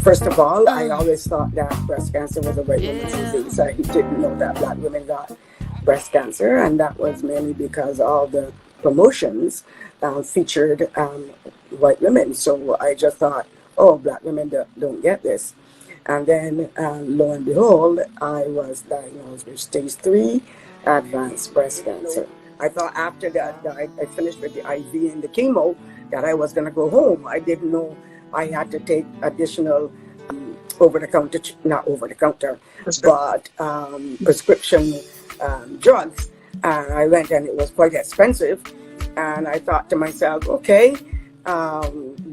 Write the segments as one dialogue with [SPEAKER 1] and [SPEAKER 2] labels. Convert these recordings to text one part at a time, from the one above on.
[SPEAKER 1] First of all, I always thought that breast cancer was a white woman's disease. I didn't know that black women got breast cancer, and that was mainly because all the promotions featured white women. So I just thought, oh, black women don't get this. And then, lo and behold, I was diagnosed with stage 3 advanced breast cancer. I thought after that I finished with the IV and the chemo that I was going to go home. I didn't know I had to take additional over-the-counter, not over-the-counter, but prescription drugs. And I went, and it was quite expensive. And I thought to myself, okay,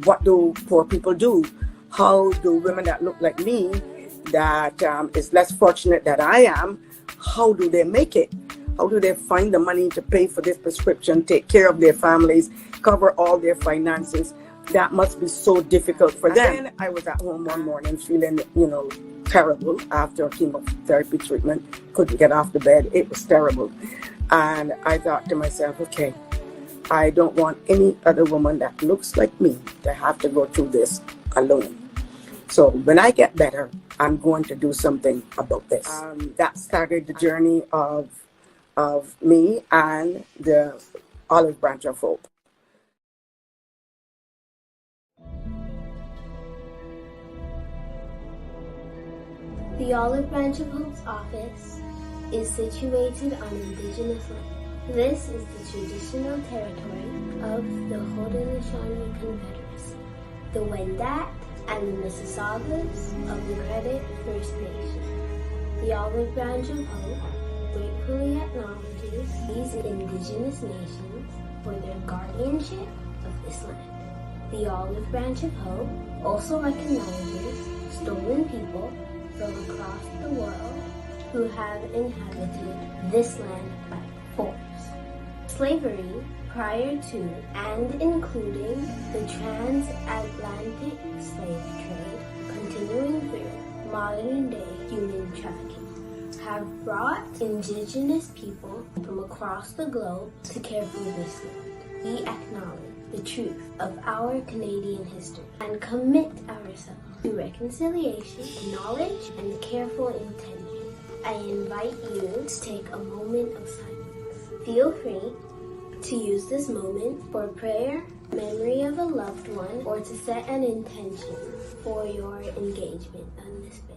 [SPEAKER 1] what do poor people do? How do women that look like me, that is less fortunate than I am, how do they make it? How do they find the money to pay for this prescription, take care of their families, cover all their finances? That must be so difficult for them. And then I was at home one morning feeling, terrible after chemotherapy treatment. Couldn't get off the bed. It was terrible. And I thought to myself, okay, I don't want any other woman that looks like me to have to go through this alone. So when I get better, I'm going to do something about this. That started the journey of me and the Olive Branch of Hope.
[SPEAKER 2] The Olive Branch of Hope's office is situated on Indigenous land. This is the traditional territory of the Haudenosaunee Confederacy, the Wendat, and the Mississaugas of the Credit First Nation. The Olive Branch of Hope gratefully acknowledges these Indigenous nations for their guardianship of this land. The Olive Branch of Hope also recognizes stolen people from across the world who have inhabited this land by force. Slavery prior to and including the transatlantic slave trade continuing through modern-day human trafficking have brought Indigenous people from across the globe to care for this land. We acknowledge the truth of our Canadian history and commit ourselves to reconciliation, knowledge, and careful intention. I invite you to take a moment of silence. Feel free to use this moment for prayer, memory of a loved one, or to set an intention for your engagement on this space.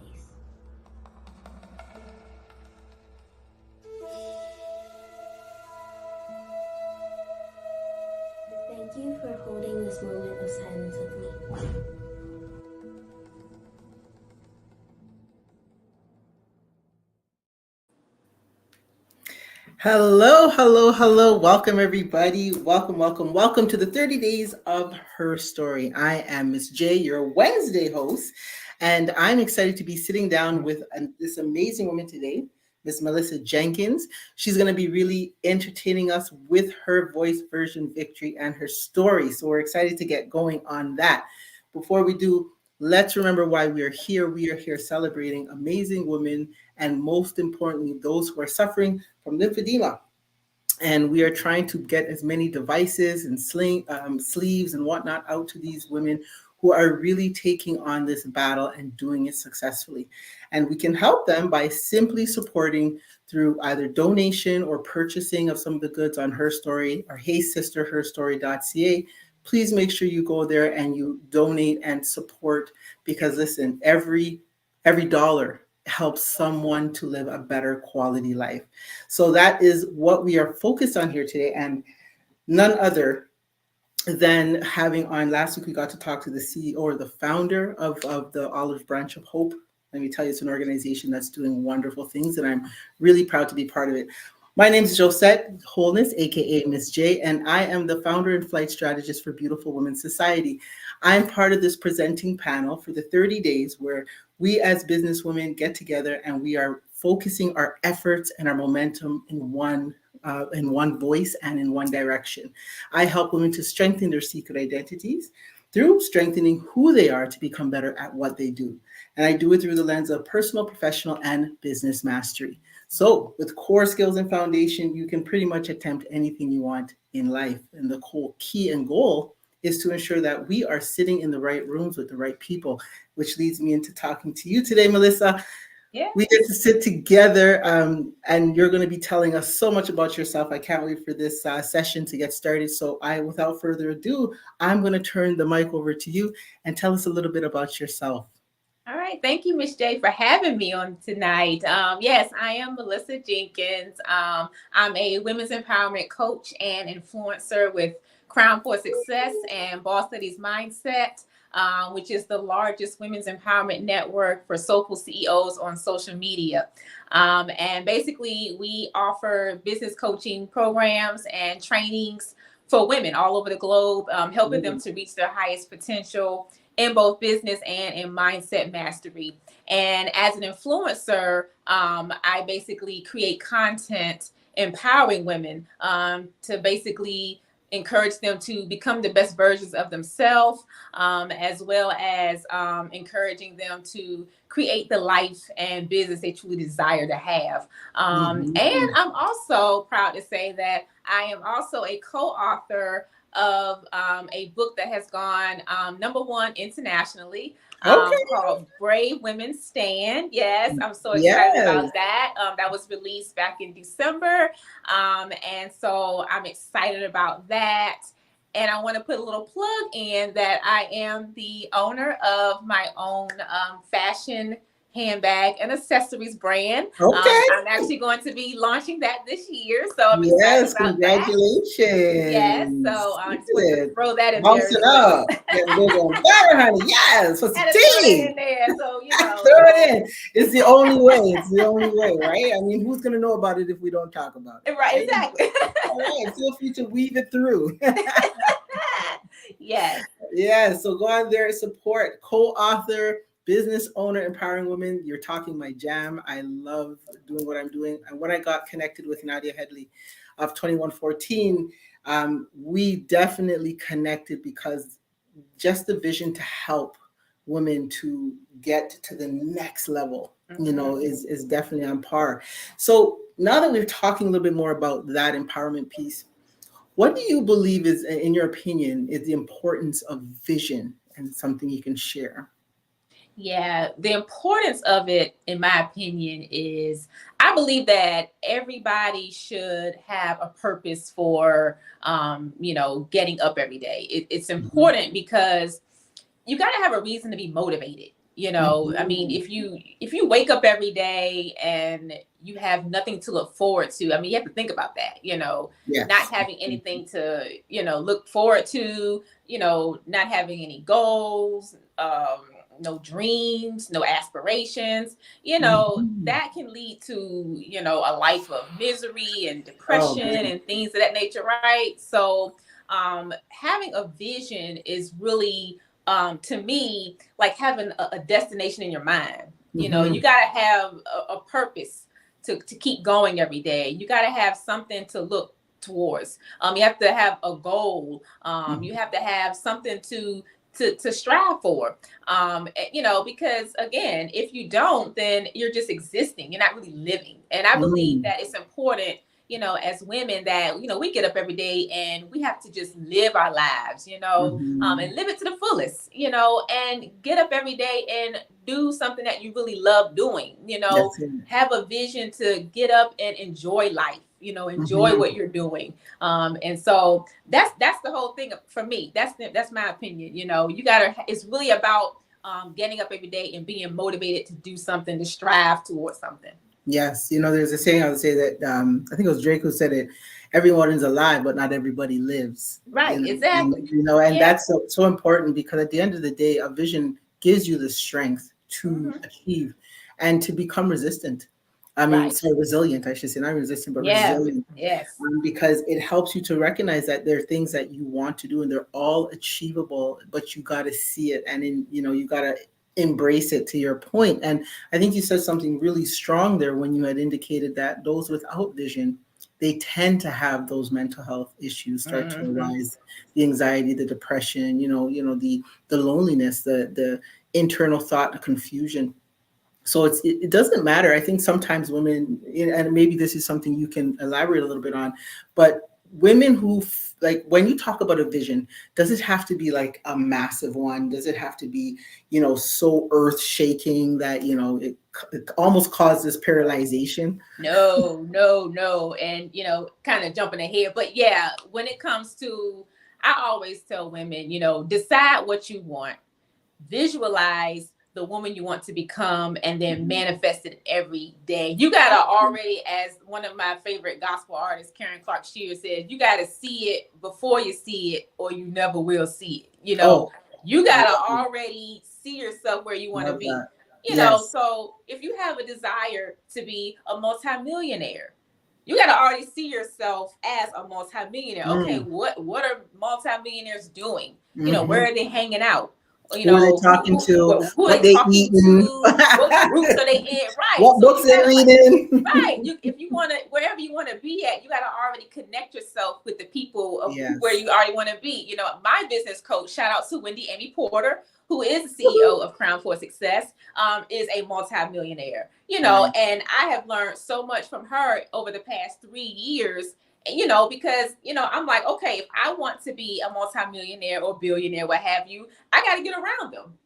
[SPEAKER 2] Thank you for holding this moment of silence with me.
[SPEAKER 3] Hello, hello, hello. Welcome, everybody. Welcome to the 30 Days of Her Story. I am Ms. J, your Wednesday host, and I'm excited to be sitting down with this amazing woman today, Ms. Mellisa Jenkins. She's going to be really entertaining us with her voice version victory and her story. So we're excited to get going on that. Before we do, let's remember why we are here. We are here celebrating amazing women, and most importantly, those who are suffering from lymphedema. And we are trying to get as many devices and sleeves and whatnot out to these women who are really taking on this battle and doing it successfully. And we can help them by simply supporting through either donation or purchasing of some of the goods on Her Story or Hey Sister herstory.ca. Please make sure you go there and you donate and support, because listen, every dollar helps someone to live a better quality life. So that is what we are focused on here today, and none other than having on. Last week we got to talk to the CEO or the founder of the Olive Branch of Hope. Let me tell you, it's an organization that's doing wonderful things, and I'm really proud to be part of it. My name is Josette Holness, aka Ms. J, and I am the founder and flight strategist for Beautiful Women's Society. I'm part of this presenting panel for the 30 days where we as businesswomen get together and we are focusing our efforts and our momentum in one voice and in one direction. I help women to strengthen their secret identities through strengthening who they are to become better at what they do. And I do it through the lens of personal, professional, and business mastery. So with core skills and foundation, you can pretty much attempt anything you want in life. And the whole key and goal is to ensure that we are sitting in the right rooms with the right people, which leads me into talking to you today, Mellisa.
[SPEAKER 4] Yeah.
[SPEAKER 3] We get to sit together, and you're going to be telling us so much about yourself. I can't wait for this session to get started. So without further ado, I'm going to turn the mic over to you and tell us a little bit about yourself.
[SPEAKER 4] All right. Thank you, Ms. J, for having me on tonight. Yes, I am Mellisa Jenkins. I'm a women's empowerment coach and influencer with Crown for Success and Boss Ladies Mindset, which is the largest women's empowerment network for soulful CEOs on social media. And basically, we offer business coaching programs and trainings for women all over the globe, helping them to reach their highest potential in both business and in mindset mastery. And as an influencer, I basically create content empowering women to basically encourage them to become the best versions of themselves, as well as encouraging them to create the life and business they truly desire to have. And I'm also proud to say that I am also a co-author of a book that has gone #1 internationally, called Brave Women Stand. Yes, I'm so excited about that. That was released back in December. And so I'm excited about that. And I want to put a little plug in that I am the owner of my own fashion handbag and accessories brand. I'm actually going to be launching that this year. So I'm excited about
[SPEAKER 3] congratulations.
[SPEAKER 4] That. Yes. So I just want to throw that in
[SPEAKER 3] Bounce
[SPEAKER 4] there.
[SPEAKER 3] It up. Better, honey. Yes. What's the tea?
[SPEAKER 4] In there. So,
[SPEAKER 3] throw it in. It's the only way. It's the only way, right? I mean, who's going to know about it if we don't talk about it?
[SPEAKER 4] Right, exactly.
[SPEAKER 3] All right. Feel free to weave it through.
[SPEAKER 4] Yes.
[SPEAKER 3] Yeah. So go out there and support, co-author, business owner, empowering women. You're talking my jam. I love doing what I'm doing. And when I got connected with Nadia Headley of 2114, we definitely connected because just the vision to help women to get to the next level, is definitely on par. So now that we're talking a little bit more about that empowerment piece, what do you believe is, in your opinion, is the importance of vision, and something you can share?
[SPEAKER 4] Yeah, the importance of it, in my opinion, is I believe that everybody should have a purpose for, getting up every day. It's important because you got to have a reason to be motivated. I mean, if you wake up every day and you have nothing to look forward to, I mean, you have to think about that, not having anything to, look forward to, not having any goals, no dreams, no aspirations, that can lead to, a life of misery and depression and things of that nature, right? So having a vision is really, to me, like having a destination in your mind. You got to have a purpose to keep going every day. You got to have something to look towards. You have to have a goal. You have to have something to strive for, because again, if you don't, then you're just existing. You're not really living. And I believe that it's important, as women, that, we get up every day and we have to just live our lives, and live it to the fullest, and get up every day and do something that you really love doing, have a vision to get up and enjoy life, enjoy what you're doing. And so that's the whole thing for me. That's my opinion. It's really about getting up every day and being motivated to do something, to strive towards something.
[SPEAKER 3] Yes. There's a saying I would say that, I think it was Drake who said it, everyone is alive, but not everybody lives.
[SPEAKER 4] Right. Exactly.
[SPEAKER 3] And that's so important, because at the end of the day, a vision gives you the strength to achieve and to become resistant. I mean, resilient, I should say, not resistant, but resilient.
[SPEAKER 4] Yes.
[SPEAKER 3] Because it helps you to recognize that there are things that you want to do and they're all achievable, but you got to see it. And you got to embrace it, to your point. And I think you said something really strong there when you had indicated that those without vision, they tend to have those mental health issues start to arise, the anxiety, the depression, the loneliness, the internal thought, the confusion. So it doesn't matter. I think sometimes women, and maybe this is something you can elaborate a little bit on, but women who like, when you talk about a vision, does it have to be like a massive one? Does it have to be, so earth shaking that, it almost causes paralyzation?
[SPEAKER 4] No. And, kind of jumping ahead. But yeah, when it comes to, I always tell women, decide what you want, visualize the woman you want to become, and then manifest it every day. You got to already, as one of my favorite gospel artists, Karen Clark Sheard, said, you got to see it before you see it, or you never will see it. You got to already see yourself where you want to be.
[SPEAKER 3] Yes.
[SPEAKER 4] So if you have a desire to be a multimillionaire, you got to already see yourself as a multimillionaire. Okay, what are multimillionaires doing? Where are they hanging out?
[SPEAKER 3] Who are they talking to?
[SPEAKER 4] Who are
[SPEAKER 3] What
[SPEAKER 4] they
[SPEAKER 3] they
[SPEAKER 4] talking
[SPEAKER 3] eating?
[SPEAKER 4] to? What groups are they in? Right.
[SPEAKER 3] What books they reading?
[SPEAKER 4] Right. If you want to, wherever you want to be at, you got to already connect yourself with the people of where you already want to be. My business coach, shout out to Wendy Amy Porter, who is the CEO of Crown for Success, is a multimillionaire. And I have learned so much from her over the past 3 years. Because, I'm like, okay, if I want to be a multimillionaire or billionaire, what have you, I got to get around them,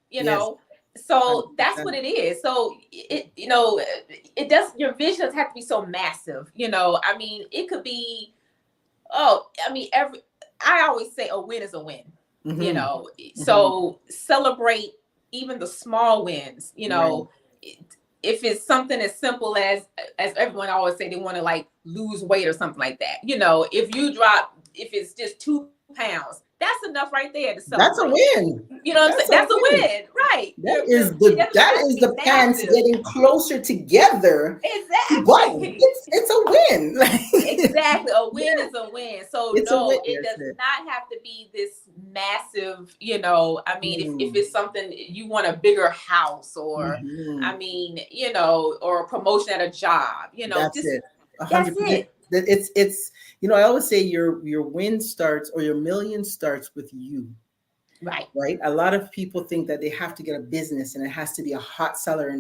[SPEAKER 4] So 100%. That's what it is. So it does, your vision doesn't have to be so massive, it could be, I always say a win is a win, so celebrate even the small wins, if it's something as simple as everyone always say, they want to like lose weight or something like that. If it's just 2 pounds, that's enough right there to celebrate.
[SPEAKER 3] That's a win.
[SPEAKER 4] What I'm saying? That's a win, right?
[SPEAKER 3] That is the pants getting closer together.
[SPEAKER 4] Exactly.
[SPEAKER 3] But it's a win.
[SPEAKER 4] Exactly. A win is a win. So it does not have to be this massive, if it's something you want a bigger house or or a promotion at a job,
[SPEAKER 3] that's it. 100%.
[SPEAKER 4] That's it.
[SPEAKER 3] It's I always say your win starts, or your million starts with you. Right. A lot of people think that they have to get a business and it has to be a hot seller.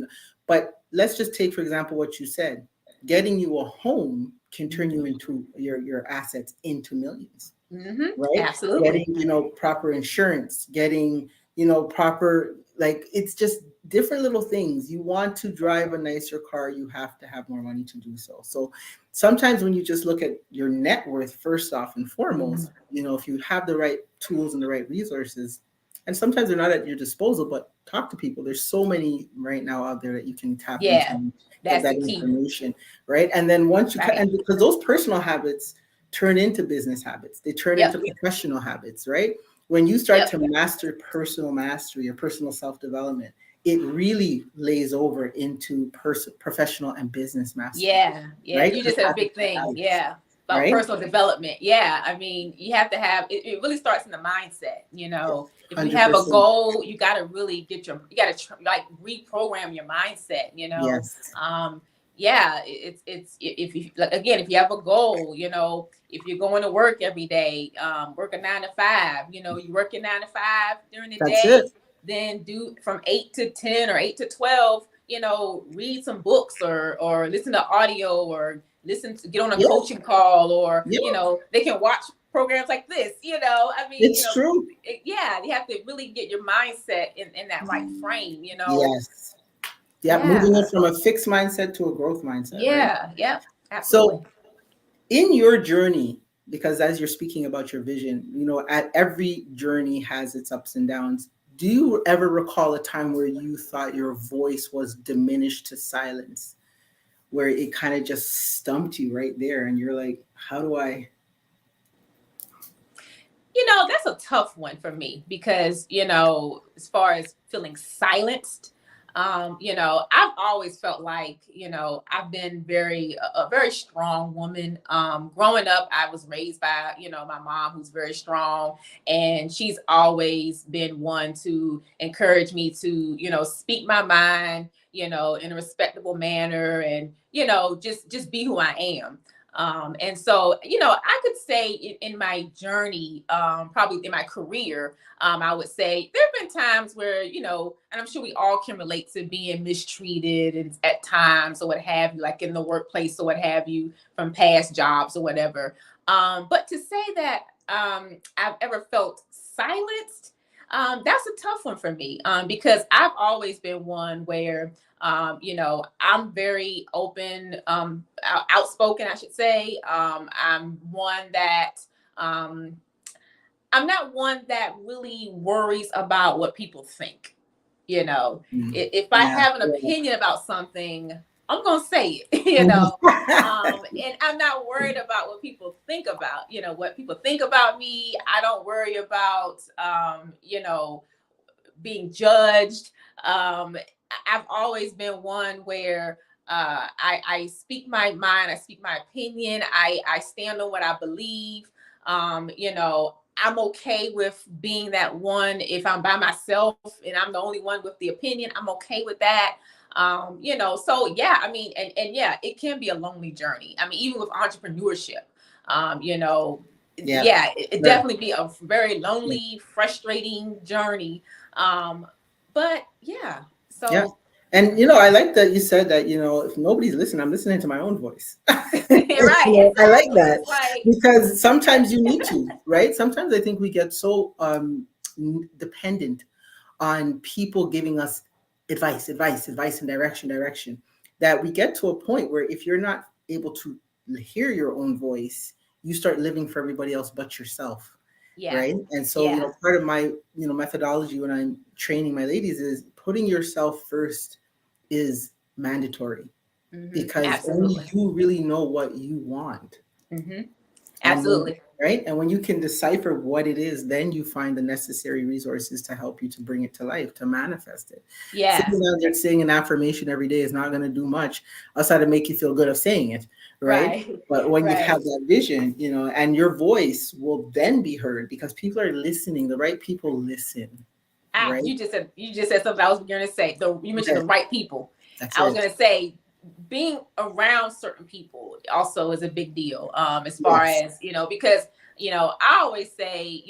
[SPEAKER 3] But let's just take, for example, what you said. Getting you a home can turn you into your assets into millions. Right.
[SPEAKER 4] Absolutely.
[SPEAKER 3] Getting, proper insurance, getting, proper, like, it's just different little things. You want to drive a nicer car, you have to have more money to do so. So sometimes when you just look at your net worth, first off and foremost, if you have the right tools and the right resources, and sometimes they're not at your disposal, but talk to people. There's so many right now out there that you can tap into. That's that information, right? And then once you and because those personal habits turn into business habits, they turn into professional habits, right? When you start to master personal mastery or personal self-development, it really lays over into professional and business mastery.
[SPEAKER 4] Right? You just said a big thing. About personal development. You have to have it really starts in the mindset. If 100%. You have a goal, you got to really reprogram your mindset. It's if you have a goal, if you're going to work every day, work a 9 to 5, you work your 9 to 5 during the day, then do from 8 to 10 or 8 to 12, read some books or listen to audio or get on a coaching call or, they can watch programs like this,
[SPEAKER 3] it's true.
[SPEAKER 4] You have to really get your mindset in that right frame,
[SPEAKER 3] moving it from a fixed mindset to a growth mindset.
[SPEAKER 4] Absolutely.
[SPEAKER 3] So in your journey, because as you're speaking about your vision, at every journey has its ups and downs. Do you ever recall a time where you thought your voice was diminished to silence, where it kind of just stumped you right there and you're like, how do I?
[SPEAKER 4] That's a tough one for me because, as far as feeling silenced, I've always felt like, I've been a very strong woman. Growing up, I was raised by, my mom, who's very strong, and she's always been one to encourage me to, speak my mind, in a respectable manner and, just be who I am. And so, I could say in my journey, probably in my career, I would say there have been times where, and I'm sure we all can relate to being mistreated and at times or what have you, like in the workplace or what have you from past jobs or whatever. But to say that I've ever felt silenced, that's a tough one for me, because I've always been one where, I'm very open, outspoken, I should say. I'm one that, I'm not one that really worries about what people think. If I have an opinion about something, I'm going to say it, and I'm not worried about what people think about, what people think about me. I don't worry about, being judged. I've always been one where I speak my mind, I speak my opinion, I stand on what I believe. I'm okay with being that one. If I'm by myself and I'm the only one with the opinion, I'm okay with that. So yeah, I mean, and yeah, it can be a lonely journey. I mean, even with entrepreneurship, it definitely be a very lonely, frustrating journey. But yeah, so.
[SPEAKER 3] Yeah. And I like that you said that, if nobody's listening, I'm listening to my own voice.
[SPEAKER 4] Right.
[SPEAKER 3] I like that because sometimes you need to, right? Sometimes I think we get so dependent on people giving us advice and direction that we get to a point where if you're not able to hear your own voice, you start living for everybody else but yourself.
[SPEAKER 4] Yeah.
[SPEAKER 3] Right. And so, part of my, methodology when I'm training my ladies is putting yourself first is mandatory, because
[SPEAKER 4] Absolutely.
[SPEAKER 3] only you really know what you want.
[SPEAKER 4] Absolutely.
[SPEAKER 3] Right. And when you can decipher what it is, then you find the necessary resources to help you to bring it to life, to manifest it.
[SPEAKER 4] Yeah.
[SPEAKER 3] Sitting down there saying an affirmation every day is not going to do much outside of make you feel good of saying it. Right. But when you have that vision, and your voice will then be heard because people are listening. The right people listen. Right.
[SPEAKER 4] You just said something I was going to say. You mentioned the right people.
[SPEAKER 3] That's
[SPEAKER 4] I was going to say being around certain people also is a big deal. As far as, because, I always say,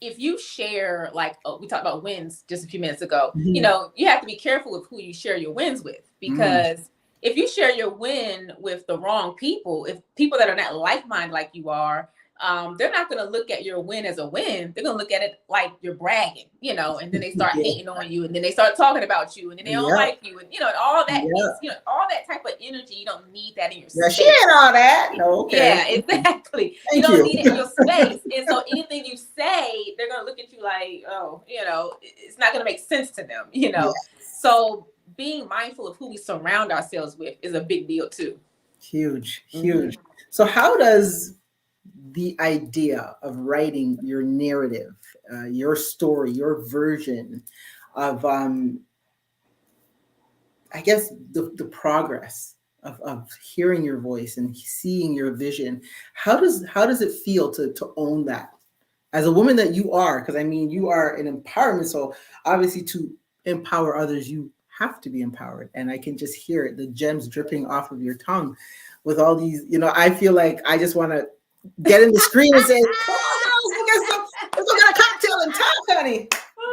[SPEAKER 4] if you share, like we talked about wins just a few minutes ago, you have to be careful with who you share your wins with, because if you share your win with the wrong people, if people that are not like-minded like you are, they're not going to look at your win as a win. They're going to look at it like you're bragging, and then they start hating on you, and then they start talking about you, and then they don't like you, and all that, all that type of energy. You don't need that in your space.
[SPEAKER 3] She ain't all that. No, okay.
[SPEAKER 4] Yeah, exactly. You don't need it in your space, and so anything you say, they're going to look at you like, oh, it's not going to make sense to them, So being mindful of who we surround ourselves with is a big deal too.
[SPEAKER 3] Huge. So how does the idea of writing your narrative, your story, your version of, I guess, the progress of hearing your voice and seeing your vision, how does it feel to own that as a woman that you are? Because you are an empowerment. So obviously to empower others, you have to be empowered. And I can just hear it, the gems dripping off of your tongue with all these, I feel like I just want to get in the screen and say, come on, girls, let's go get a cocktail and talk, honey.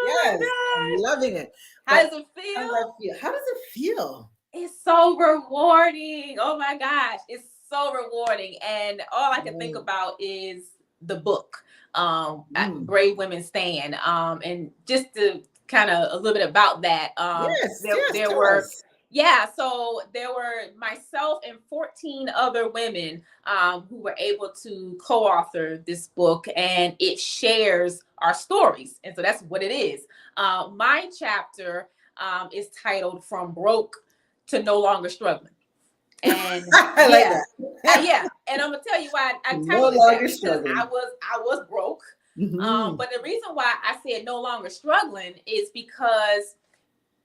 [SPEAKER 3] Yes, I'm loving it.
[SPEAKER 4] How does it feel?
[SPEAKER 3] How does it feel?
[SPEAKER 4] It's so rewarding. Oh my gosh, it's so rewarding. And all I can think about is the book, Brave Women Stand. And just to kind of a little bit about that, there were. Yeah, so there were myself and 14 other women who were able to co-author this book, and it shares our stories. And so that's what it is. My chapter is titled From Broke to No Longer Struggling. And
[SPEAKER 3] I like that.
[SPEAKER 4] Yeah. And I'm gonna tell you why I titled it that, because I was broke. But the reason why I said no longer struggling is because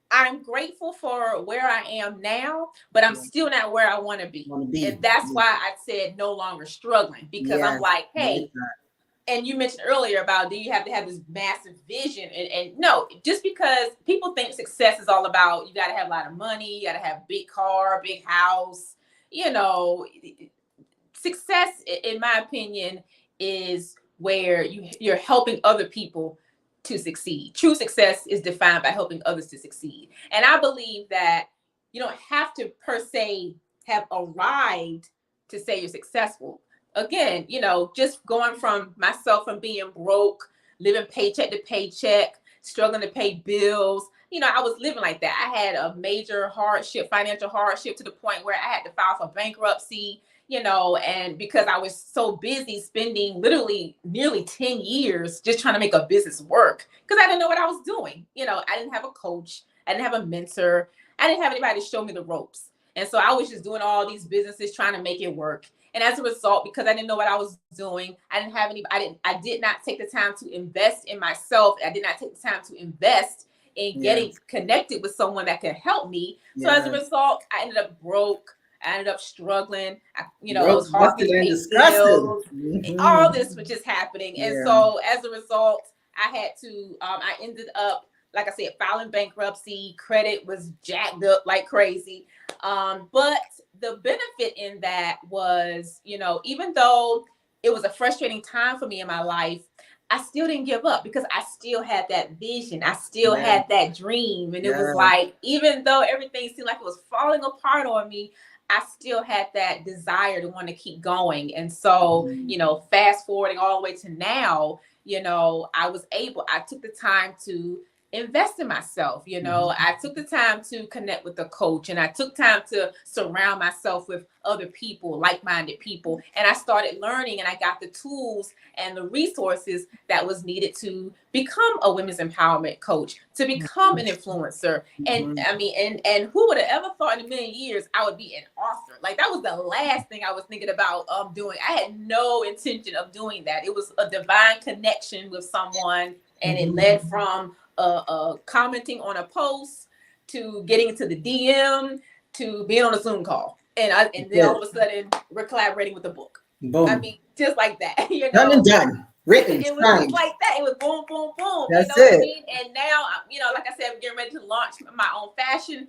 [SPEAKER 4] I'm grateful for where I am now, but I'm still not where I want to be. And that's why I said no longer struggling, because I'm like, hey, and you mentioned earlier about, do you have to have this massive vision? And no, just because people think success is all about, you got to have a lot of money, you got to have big car, big house, success, in my opinion, is where you're helping other people to succeed. True success is defined by helping others to succeed. And I believe that you don't have to per se have arrived to say you're successful. Again, just going from myself from being broke, living paycheck to paycheck, struggling to pay bills. I was living like that. I had a major hardship, financial hardship, to the point where I had to file for bankruptcy, and because I was so busy spending literally nearly 10 years just trying to make a business work, because I didn't know what I was doing. I didn't have a coach. I didn't have a mentor. I didn't have anybody to show me the ropes. And so I was just doing all these businesses trying to make it work. And as a result, because I didn't know what I was doing, I did not take the time to invest in myself. I did not take the time to invest in getting connected with someone that could help me. So as a result, I ended up broke. I ended up struggling. I was hard to pay bills. All this was just happening. And so as a result, I ended up, like I said, filing bankruptcy. Credit was jacked up like crazy. But the benefit in that was, even though it was a frustrating time for me in my life, I still didn't give up, because I still had that vision. I still had that dream. And it was like, even though everything seemed like it was falling apart on me, I still had that desire to want to keep going. And so, fast forwarding all the way to now, I took the time to invest in myself. I took the time to connect with a coach, and I took time to surround myself with other people, like-minded people. And I started learning, and I got the tools and the resources that was needed to become a women's empowerment coach, to become an influencer. And and who would have ever thought in a million years I would be an author? Like, that was the last thing I was thinking about doing. I had no intention of doing that. It was a divine connection with someone, and it led from commenting on a post to getting into the DM to being on a Zoom call. And then all of a sudden we're collaborating with a book. Boom. I mean, just like that.
[SPEAKER 3] Done and done. Written.
[SPEAKER 4] It was just like that. It was boom, boom, boom.
[SPEAKER 3] That's it.
[SPEAKER 4] What I mean? And now, like I said, I'm getting ready to launch my own fashion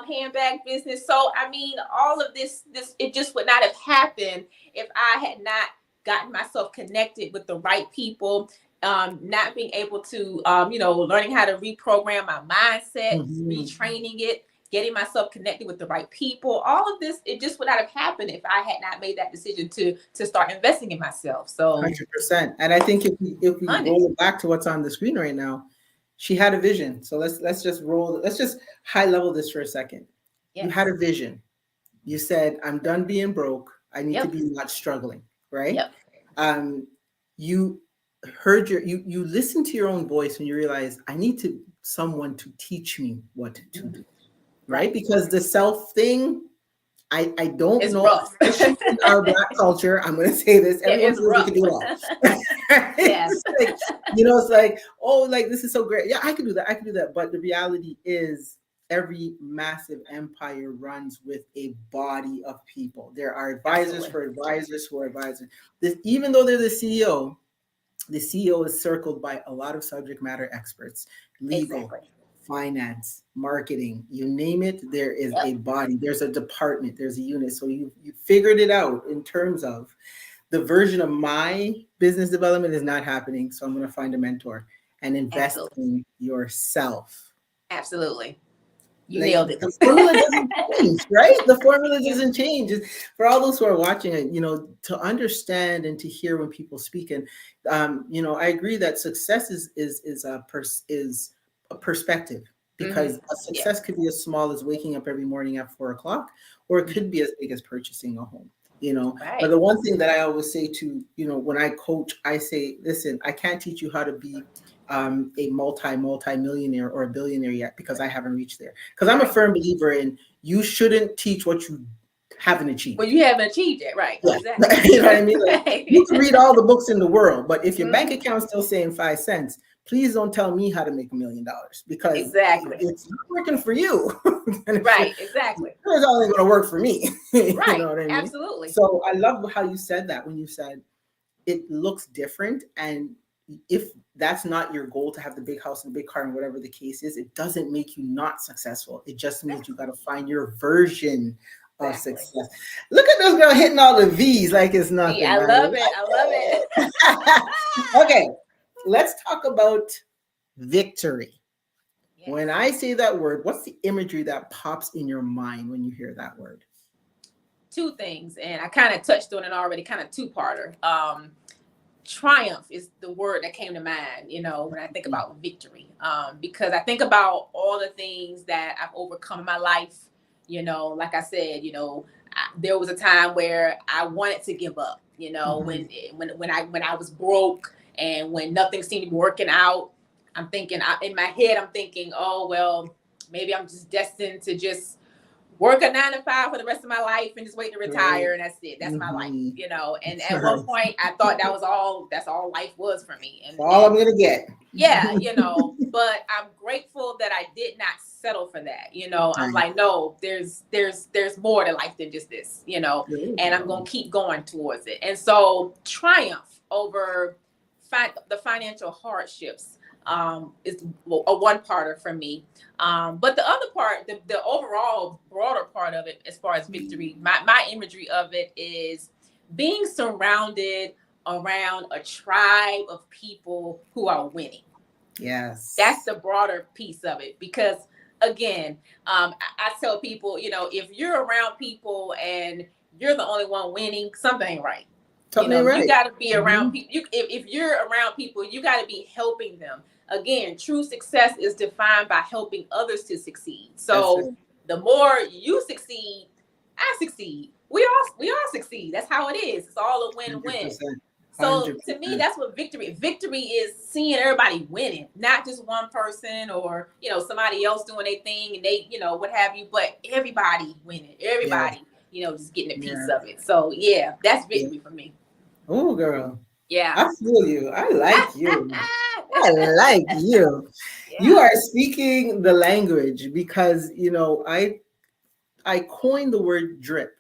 [SPEAKER 4] handbag business. So, I mean, all of this, it just would not have happened if I had not gotten myself connected with the right people. Not being able to, learning how to reprogram my mindset, retraining it, getting myself connected with the right people. All of this, it just would not have happened if I had not made that decision to start investing in myself. So
[SPEAKER 3] 100%. And I think if we roll it back to what's on the screen right now, she had a vision. So let's just high level this for a second. Yes. You had a vision. You said, I'm done being broke. I need to be not struggling, right? Yep. You heard you listened to your own voice when you realized, I need someone to teach me what to do, right? Because the self thing, I don't know.
[SPEAKER 4] Rough.
[SPEAKER 3] In our Black culture, I'm going to say this. Everyone feels they can do it all. Yes. It's like, oh, like, this is so great. Yeah, I can do that. But the reality is, every massive empire runs with a body of people. There are advisors for advisors who are advisors. Even though they're the CEO is circled by a lot of subject matter experts, legal, finance, marketing, you name it, there is a body, there's a department, there's a unit. So you figured it out in terms of the version of my business development is not happening. So I'm going to find a mentor and invest in yourself.
[SPEAKER 4] Absolutely. You nailed it.
[SPEAKER 3] The formula doesn't change, right? The formula doesn't change. For all those who are watching it, to understand and to hear when people speak. And, I agree that success is a perspective, because a success could be as small as waking up every morning at 4:00, or it could be as big as purchasing a home. Right. But the one thing that I always say to, when I coach, I say, listen, I can't teach you how to be a multi-millionaire or a billionaire yet, because I haven't reached there. Because I'm a firm believer in, you shouldn't teach what you haven't achieved.
[SPEAKER 4] Well, you haven't achieved it, right?
[SPEAKER 3] Yeah.
[SPEAKER 4] Exactly.
[SPEAKER 3] You know what I mean? Like, you can read all the books in the world, but if your bank account's still saying 5 cents, please don't tell me how to make $1 million, because it's not working for you.
[SPEAKER 4] Right, exactly.
[SPEAKER 3] It's only going to work for me.
[SPEAKER 4] Right,
[SPEAKER 3] you know what I mean?
[SPEAKER 4] Absolutely.
[SPEAKER 3] So I love how you said that, when you said it looks different, and if that's not your goal, to have the big house and the big car and whatever the case is, it doesn't make you not successful. It just means you got to find your version of
[SPEAKER 4] Exactly.
[SPEAKER 3] success. Look at this girl hitting all the V's like it's
[SPEAKER 4] See,
[SPEAKER 3] nothing.
[SPEAKER 4] I love it. I love it.
[SPEAKER 3] Okay, let's talk about victory.
[SPEAKER 4] Yes.
[SPEAKER 3] When I say that word, what's the imagery that pops in your mind when you hear that word?
[SPEAKER 4] Two things, and I kind of touched on it already, kind of two-parter. Triumph is the word that came to mind, when I think about victory, because I think about all the things that I've overcome in my life. Like I said, there was a time where I wanted to give up, when I was broke and when nothing seemed to be working out. I'm thinking in my head, I'm thinking, oh, well, maybe I'm just destined to just work a 9 to 5 for the rest of my life and just wait to retire, and that's it. That's my life, And at one point, I thought that's all life was for me. And
[SPEAKER 3] all I'm gonna get.
[SPEAKER 4] Yeah, But I'm grateful that I did not settle for that. I'm like, no, there's more to life than just this. And I'm gonna keep going towards it. And so triumph over the financial hardships is a one-parter for me. But the other part, the overall broader part of it, as far as victory, my imagery of it is being surrounded around a tribe of people who are winning.
[SPEAKER 3] Yes.
[SPEAKER 4] That's the broader piece of it. Because again, I tell people, if you're around people and you're the only one winning, something ain't right. You got to be around people. If you're around people, you got to be helping them. Again, true success is defined by helping others to succeed. So the more you succeed, I succeed. We all succeed. That's how it is. It's all a win-win. 100%. So to me, that's what victory is, seeing everybody winning, not just one person or, somebody else doing their thing and they, what have you, but everybody winning, everybody, just getting a piece of it. So yeah, that's victory for me.
[SPEAKER 3] Oh, girl.
[SPEAKER 4] Yeah.
[SPEAKER 3] I feel you. I like you. I like you. Yeah. You are speaking the language because, I coined the word drip,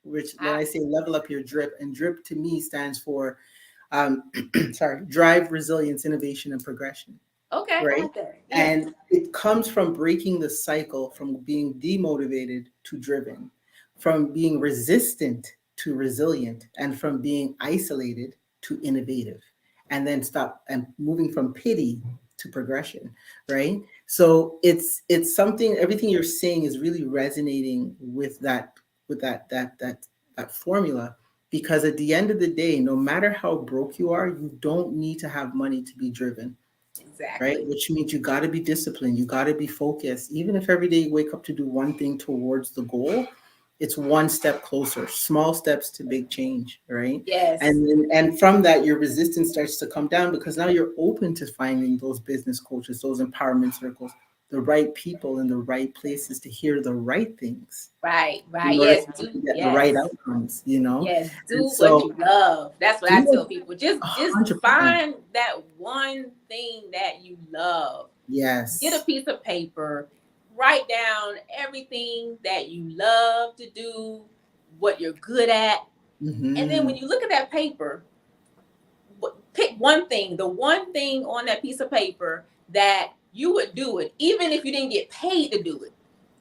[SPEAKER 3] which when I say level up your drip, and drip to me stands for, drive, resilience, innovation, and progression.
[SPEAKER 4] Okay.
[SPEAKER 3] Right.
[SPEAKER 4] I like that. Yeah.
[SPEAKER 3] And it comes from breaking the cycle from being demotivated to driven, from being resistant to resilient, and from being isolated to innovative, and then moving from pity to progression, right? So it's something, everything you're saying is really resonating with that formula, because at the end of the day, no matter how broke you are, you don't need to have money to be driven.
[SPEAKER 4] Exactly.
[SPEAKER 3] Right? Which means you got to be disciplined. You got to be focused. Even if every day you wake up to do one thing towards the goal, it's one step closer, small steps to big change, right?
[SPEAKER 4] Yes.
[SPEAKER 3] And from that, your resistance starts to come down, because now you're open to finding those business coaches, those empowerment circles, the right people in the right places to hear the right things.
[SPEAKER 4] Right. Yes.
[SPEAKER 3] Get the right outcomes,
[SPEAKER 4] Yes. Do what you love. That's what I tell people. Just 100%. Find that one thing that you love.
[SPEAKER 3] Yes.
[SPEAKER 4] Get a piece of paper. Write down everything that you love to do, what you're good at. Mm-hmm. And then when you look at that paper, pick one thing, the one thing on that piece of paper that you would do it, even if you didn't get paid to do it.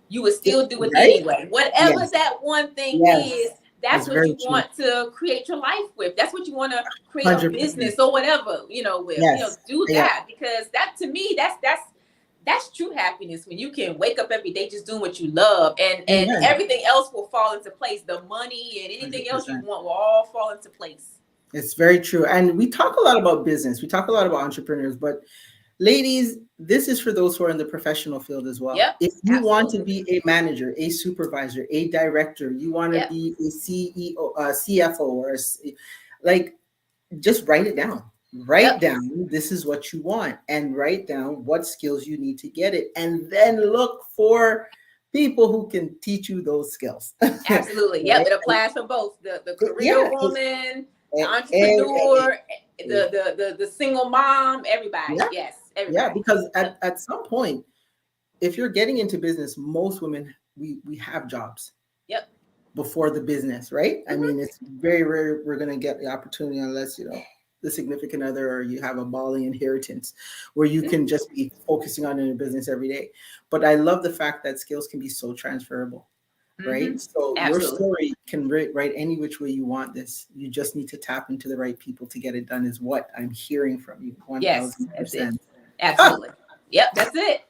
[SPEAKER 4] You would still do it anyway. Whatever that one thing is, that's what you want to create your life with. That's what you want to create 100%. A business or whatever, with. Do that, because that, to me, that's true happiness, when you can wake up every day just doing what you love, and everything else will fall into place. The money and anything 100%. Else you want will all fall into place.
[SPEAKER 3] It's very true. And we talk a lot about business. We talk a lot about entrepreneurs, but ladies, this is for those who are in the professional field as well.
[SPEAKER 4] Yep,
[SPEAKER 3] if you want to be a manager, a supervisor, a director, you want to be a CEO, a CFO, or just write it down. Write down, this is what you want, and write down what skills you need to get it. And then look for people who can teach you those skills.
[SPEAKER 4] Absolutely. Right? Yep, it applies for both the career woman, the entrepreneur, the single mom, everybody. Yes, everybody.
[SPEAKER 3] Yeah, because at some point, if you're getting into business, most women, we have jobs.
[SPEAKER 4] Yep.
[SPEAKER 3] Before the business, right? Mm-hmm. I mean, it's very rare we're going to get the opportunity unless, the significant other, or you have a balling inheritance where you can just be focusing on in your business every day. But I love the fact that skills can be so transferable. right? So your
[SPEAKER 4] Absolutely.
[SPEAKER 3] story can write any which way you want this. You just need to tap into the right people to get it done, is what I'm hearing from you.
[SPEAKER 4] Yes, that's it.
[SPEAKER 3] 1000%.
[SPEAKER 4] Absolutely. Yep, that's it.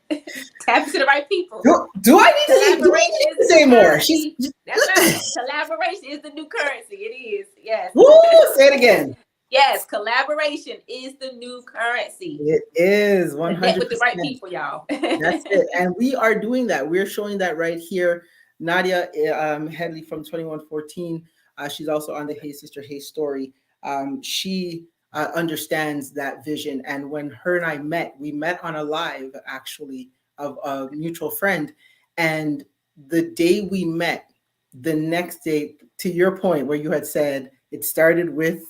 [SPEAKER 4] Tap into the right people.
[SPEAKER 3] Do I need
[SPEAKER 4] Collaboration
[SPEAKER 3] to
[SPEAKER 4] is the
[SPEAKER 3] say
[SPEAKER 4] new
[SPEAKER 3] more?
[SPEAKER 4] currency. That's right. Collaboration is the new currency. It is. Yes.
[SPEAKER 3] Woo! Say it again.
[SPEAKER 4] Yes, collaboration is the new currency.
[SPEAKER 3] It is 100%.
[SPEAKER 4] Connect with the right people, y'all.
[SPEAKER 3] That's it. And we are doing that. We're showing that right here. Nadia Headley from 2114. She's also on the Hey Sister, Hey Story. She understands that vision. And when her and I met, we met on a live, actually, of a mutual friend. And the day we met, the next day, to your point where you had said it started with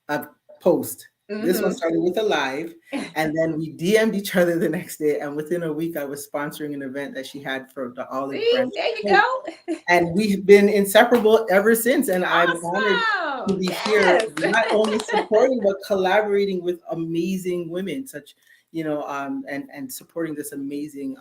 [SPEAKER 3] a post. This one started with a live, and then we DM'd each other the next day. And within a week, I was sponsoring an event that she had for the Olive Branch.
[SPEAKER 4] There you go.
[SPEAKER 3] And we've been inseparable ever since. And I'm honored to be here, not only supporting but collaborating with amazing women, such and supporting this amazing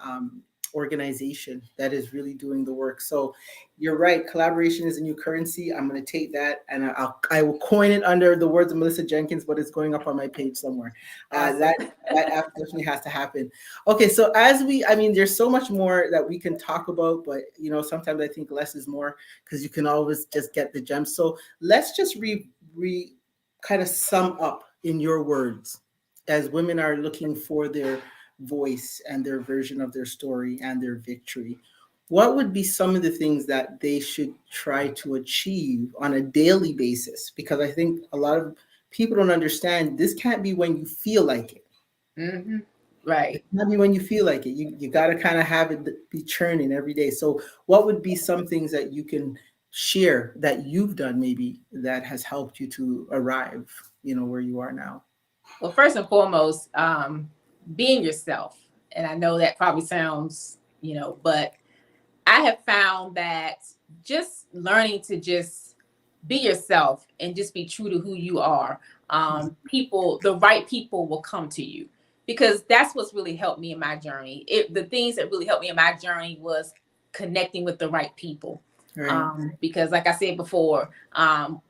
[SPEAKER 3] organization that is really doing the work. So you're right, collaboration is a new currency. I'm going to take that and I will coin it under the words of Mellisa Jenkins, but it's going up on my page somewhere. That definitely has to happen. Okay, so there's so much more that we can talk about, but sometimes I think less is more, because you can always just get the gems. So let's just kind of sum up in your words, as women are looking for their voice and their version of their story and their victory. What would be some of the things that they should try to achieve on a daily basis? Because I think a lot of people don't understand, this can't be when you feel like it.
[SPEAKER 4] Right.
[SPEAKER 3] It can't be when you feel like it. You got to kind of have it be churning every day. So what would be some things that you can share that you've done maybe that has helped you to arrive, where you are now?
[SPEAKER 4] Well, first and foremost, being yourself. And I know that probably sounds, but I have found that just learning to just be yourself and just be true to who you are. The right people will come to you, because that's what's really helped me in my journey. The things that really helped me in my journey was connecting with the right people. Right. Because like I said before,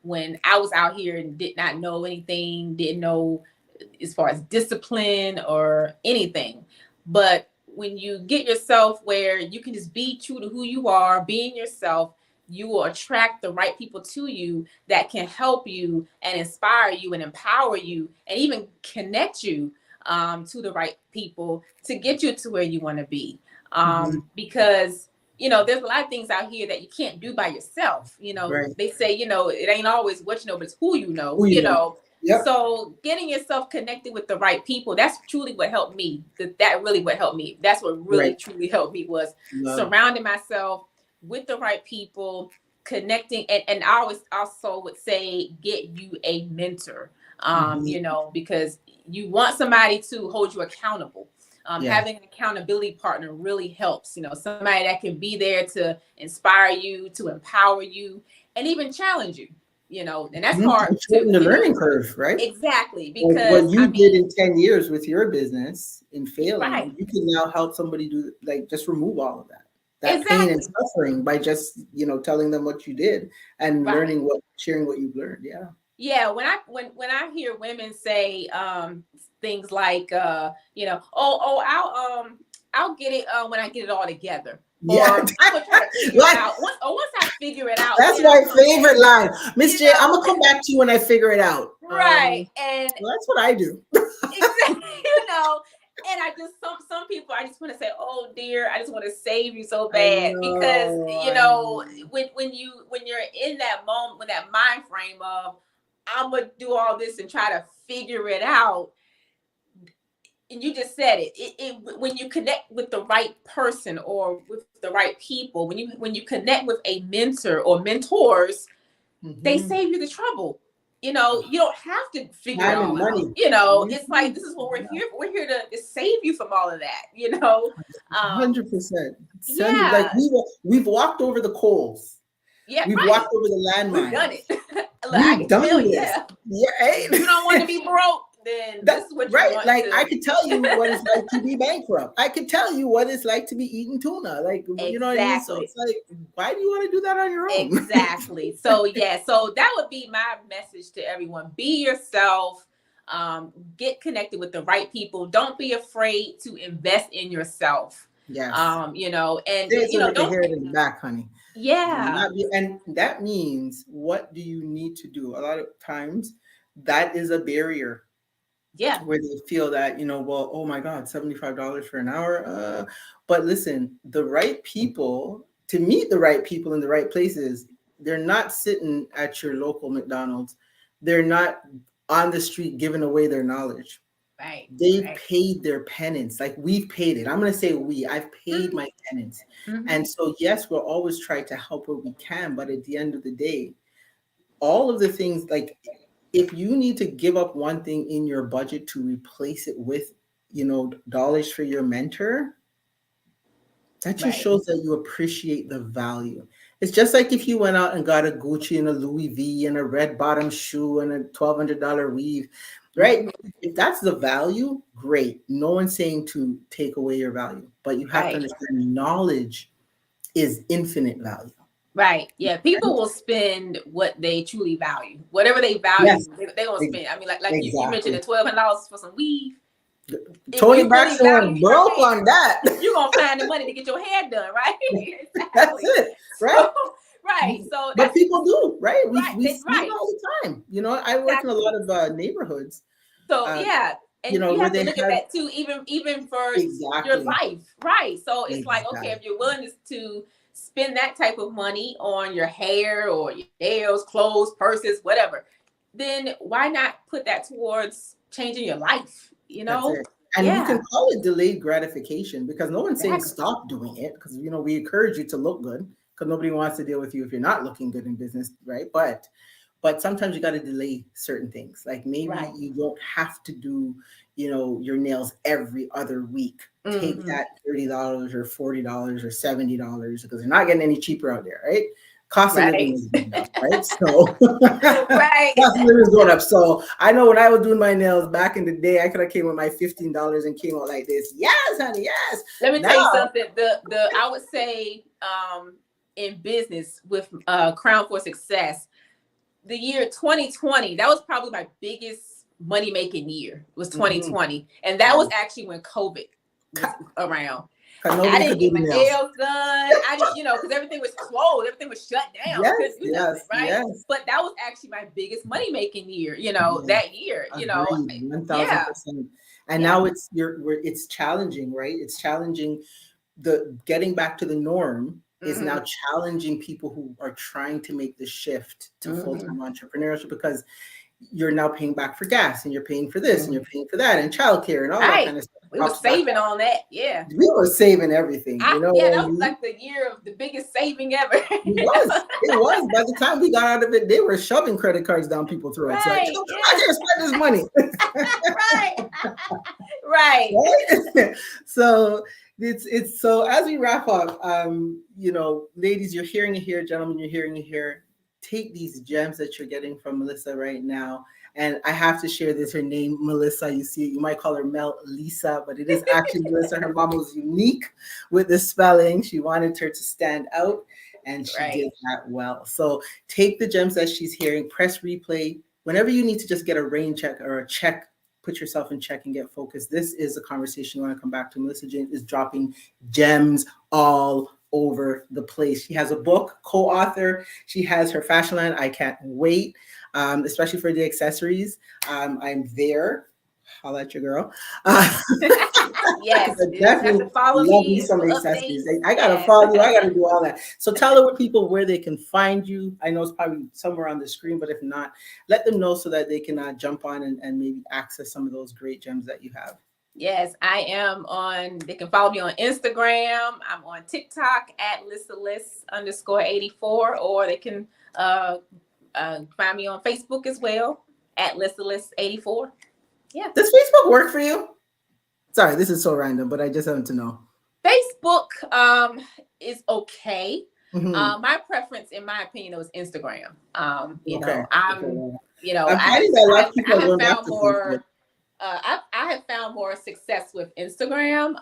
[SPEAKER 4] when I was out here and did not know anything, didn't know as far as discipline or anything. But when you get yourself where you can just be true to who you are, being yourself, you will attract the right people to you that can help you and inspire you and empower you and even connect you to the right people to get you to where you want to be. Because there's a lot of things out here that you can't do by yourself. Right. They say, it ain't always what you know, but it's who you know, Yep. So getting yourself connected with the right people, that's truly what helped me. That really what helped me. That's what really truly helped me, was surrounding myself with the right people, connecting. And I always also would say, get you a mentor, because you want somebody to hold you accountable. Having an accountability partner really helps, somebody that can be there to inspire you, to empower you, and even challenge you. And that's hard too.
[SPEAKER 3] The learning curve, right?
[SPEAKER 4] Exactly. Because
[SPEAKER 3] what you did in 10 years with your business in failing,
[SPEAKER 4] right.
[SPEAKER 3] You can now help somebody do, just remove all of that pain and suffering by just, telling them what you did and sharing what you've learned. Yeah. Yeah.
[SPEAKER 4] When I hear women say things like, I'll get it when I get it all together.
[SPEAKER 3] Yeah.
[SPEAKER 4] Or I'm gonna try to figure it out. Once I figure it out.
[SPEAKER 3] That's my favorite line. Miss J, I'm gonna come back to you when I figure it out.
[SPEAKER 4] Right. And
[SPEAKER 3] that's what I do.
[SPEAKER 4] Exactly. And I just some people I just want to say, oh dear, I just want to save you so bad. Because when you're in that moment, with that mind frame of I'm gonna do all this and try to figure it out. And you just said it. When you connect with the right person or with the right people, when you connect with a mentor or mentors, they save you the trouble. You don't have to figure it all out. It's like, this is what we're here for. We're here to save you from all of that.
[SPEAKER 3] 100%. Yeah. Like we've walked over the coals.
[SPEAKER 4] Yeah,
[SPEAKER 3] we've walked over the landmines.
[SPEAKER 4] We've done it.
[SPEAKER 3] We've done it.
[SPEAKER 4] Yeah. Hey. You don't want to be broke. then this is what you
[SPEAKER 3] right.
[SPEAKER 4] want
[SPEAKER 3] Like
[SPEAKER 4] to.
[SPEAKER 3] I could tell you what it's like to be bankrupt. I could tell you what it's like to be eating tuna. Like, you know what I mean? So it's like, why do you want to do that on your own?
[SPEAKER 4] Exactly. So yeah, so that would be my message to everyone. Be yourself. Get connected with the right people. Don't be afraid to invest in yourself.
[SPEAKER 3] Yes.
[SPEAKER 4] You know, and
[SPEAKER 3] Say it so
[SPEAKER 4] you know,
[SPEAKER 3] they can hear it in the back, honey.
[SPEAKER 4] Yeah.
[SPEAKER 3] And that means, what do you need to do? A lot of times that is a barrier.
[SPEAKER 4] Yeah.
[SPEAKER 3] Where they feel that, you know, well, oh my God, $75 for an hour. But listen, the right people, to meet the right people in the right places, they're not sitting at your local McDonald's. They're not on the street giving away their knowledge.
[SPEAKER 4] Right.
[SPEAKER 3] They've paid their penance. Like we've paid it. I'm going to say I've paid my penance. And so, yes, we'll always try to help where we can. But at the end of the day, all of the things, like, if you need to give up one thing in your budget to replace it with, you know, dollars for your mentor, that just shows that you appreciate the value. It's just like if you went out and got a Gucci and a Louis V and a red bottom shoe and a $1,200 weave, right? If that's the value, great. No one's saying to take away your value, but you have to understand knowledge is infinite value.
[SPEAKER 4] Right. Yeah. People will spend what they truly value. Whatever they value, they're going to spend. I mean, like you mentioned the $1,200 for some weave.
[SPEAKER 3] Tony Braxton was broke on that.
[SPEAKER 4] You're going to find the money to get your hair done, right? Exactly.
[SPEAKER 3] That's it. Right.
[SPEAKER 4] Right. So
[SPEAKER 3] but people do, right? We see it all the time. You know, I work in a lot of neighborhoods.
[SPEAKER 4] So yeah. And you know, you have to look at that too, even for your life. Right. So it's like, okay, if you're willing to spend that type of money on your hair or your nails, clothes, purses, whatever, then why not put that towards changing your life? You know?
[SPEAKER 3] And you can call it delayed gratification, because no one's saying stop doing it, because, you know, we encourage you to look good, because nobody wants to deal with you if you're not looking good in business, right? But sometimes you got to delay certain things. Like maybe you don't have to do, you know, your nails every other week. Take that $30 or $40 or $70, because they're not getting any cheaper out there, right? Cost of living is going up, right? So cost of living is going up. So I know when I was doing my nails back in the day, I could have came with my $15 and came out like this. Yes, honey, yes.
[SPEAKER 4] Let me tell you something. I would say in business with Crown for Success, the year 2020, that was probably my biggest money making year, was 2020. And that was actually when COVID was around. I didn't get my nails done. I didn't, you know, because everything was closed, everything was shut down. But that was actually my biggest money making year, you know, that year, you know.
[SPEAKER 3] 1,000%. And now it's challenging, right? It's challenging. The getting back to the norm is now challenging people who are trying to make the shift to full-time entrepreneurship, because you're now paying back for gas, and you're paying for this, and you're paying for that, and childcare, and all that kind of stuff.
[SPEAKER 4] We were saving on that,
[SPEAKER 3] We were saving everything, you know.
[SPEAKER 4] That was like the year of the biggest saving ever.
[SPEAKER 3] It was. By the time we got out of it, they were shoving credit cards down people's throats. Like, I can't spend this money. Right. So it's so as we wrap up, you know, ladies, you're hearing it here, gentlemen, you're hearing it here. Take these gems that you're getting from Melissa right now. And I have to share this, her name, Melissa. You see, you might call her Mellisa, but it is actually Melissa. Her mom was unique with the spelling. She wanted her to stand out, and she did that well. So take the gems that she's hearing, press replay. Whenever you need to just get a rain check or a check, put yourself in check and get focused. This is a conversation you want to come back to. Melissa Jane is dropping gems all over the place. She has a book, co-author. She has her fashion line. I can't wait, especially for the accessories. I'm there. I'll let your girl.
[SPEAKER 4] Yes,
[SPEAKER 3] definitely follow me some accessories. I gotta follow you. I gotta do all that. So tell the people where they can find you. I know it's probably somewhere on the screen, but if not, let them know so that they can jump on and maybe access some of those great gems that you have.
[SPEAKER 4] Yes, I am they can follow me on Instagram. I'm on TikTok at LissaLis_84, or they can find me on Facebook as well at LissaLis84. Yeah.
[SPEAKER 3] Does Facebook work for you? Sorry, this is so random, but I just wanted to know.
[SPEAKER 4] Facebook is okay. My preference, in my opinion, was Instagram. You know, I'm finding that a lot of people are going back to Facebook. I have found more success with Instagram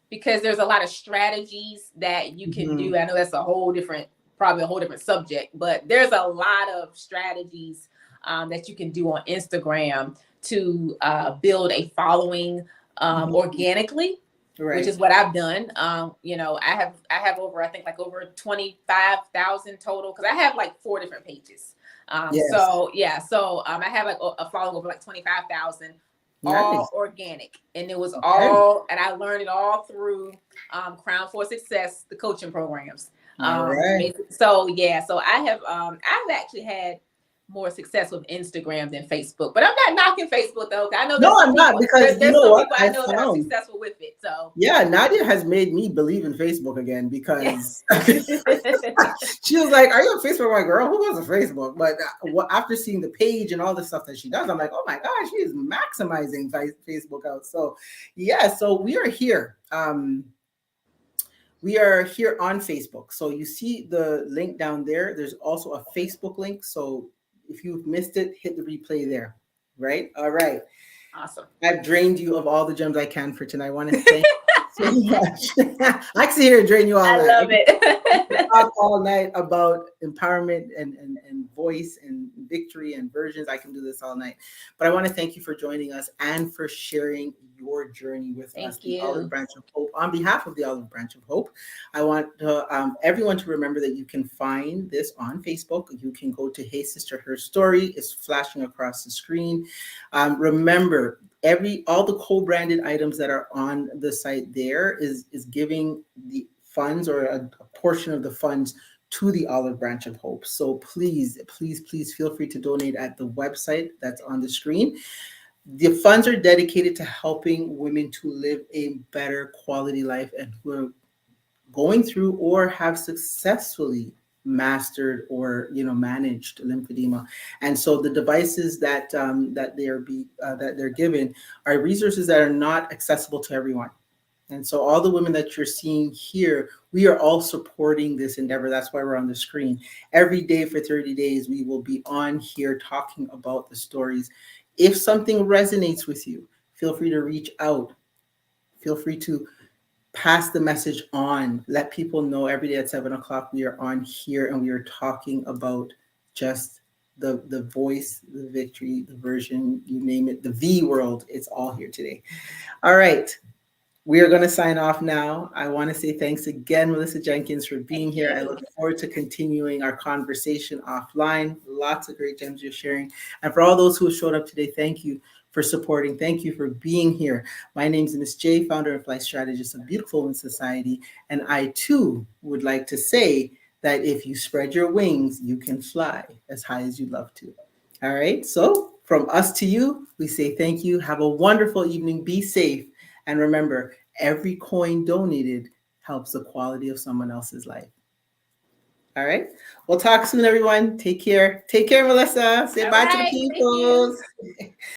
[SPEAKER 4] because there's a lot of strategies that you can do. I know that's probably a whole different subject, but there's a lot of strategies that you can do on Instagram to build a following organically.
[SPEAKER 3] Right.
[SPEAKER 4] Which is what I've done. I have over 25,000 total because I have like 4 different pages.
[SPEAKER 3] Yes.
[SPEAKER 4] So I have like a following over like 25,000, all
[SPEAKER 3] Nice.
[SPEAKER 4] organic, and it was
[SPEAKER 3] Okay.
[SPEAKER 4] all, and I learned it all through Crown for Success, the coaching programs.
[SPEAKER 3] All right.
[SPEAKER 4] So I've actually had more success with Instagram than Facebook, but I'm not knocking Facebook though. I know
[SPEAKER 3] No, I'm not, because
[SPEAKER 4] there's
[SPEAKER 3] you know
[SPEAKER 4] some
[SPEAKER 3] what?
[SPEAKER 4] people I know that are successful with it. So
[SPEAKER 3] yeah, Nadia has made me believe in Facebook again because she was like, "Are you on Facebook?" I'm like, girl, who goes to Facebook? But after seeing the page and all the stuff that she does, I'm like, oh my gosh, she is maximizing Facebook out. So yeah, so we are here. We are here on Facebook. So you see the link down there. There's also a Facebook link. So if you've missed it, hit the replay there. Right? All right.
[SPEAKER 4] Awesome.
[SPEAKER 3] I've drained you of all the gems I can for tonight. I want to thank you so much. I can sit here and drain you all night.
[SPEAKER 4] I love it.
[SPEAKER 3] Talk all night about empowerment and voice and victory and versions. I can do this all night. But I want to thank you for joining us and for sharing your journey with us, the Olive Branch of Hope. On behalf of the Olive Branch of Hope, I want everyone to remember that you can find this on Facebook. You can go to Hey Sister Her Story. It's flashing across the screen. Remember, all the co-branded items that are on the site there is giving the funds or a portion of the funds to the Olive Branch of Hope. So please feel free to donate at the website that's on the screen. The funds are dedicated to helping women to live a better quality life and who are going through or have successfully mastered or managed lymphedema. And so the devices that they're given are resources that are not accessible to everyone. And so all the women that you're seeing here, we are all supporting this endeavor. That's why we're on the screen. Every day for 30 days, we will be on here talking about the stories. If something resonates with you, feel free to reach out. Feel free to pass the message on. Let people know every day at 7:00 we are on here and we are talking about just the voice, the victory, the version, you name it, the V world. It's all here today. All right. We are going to sign off now. I want to say thanks again, Mellisa Jenkins, for being here. I look forward to continuing our conversation offline. Lots of great gems you're sharing. And for all those who have showed up today, thank you for supporting. Thank you for being here. My name is Ms. J, founder and flight strategist of Beautiful Women Society. And I too would like to say that if you spread your wings, you can fly as high as you'd love to. All right. So from us to you, we say thank you. Have a wonderful evening. Be safe. And remember, every coin donated helps the quality of someone else's life. All right. We'll talk soon, everyone. Take care. Take care, Mellisa. Say bye to the people.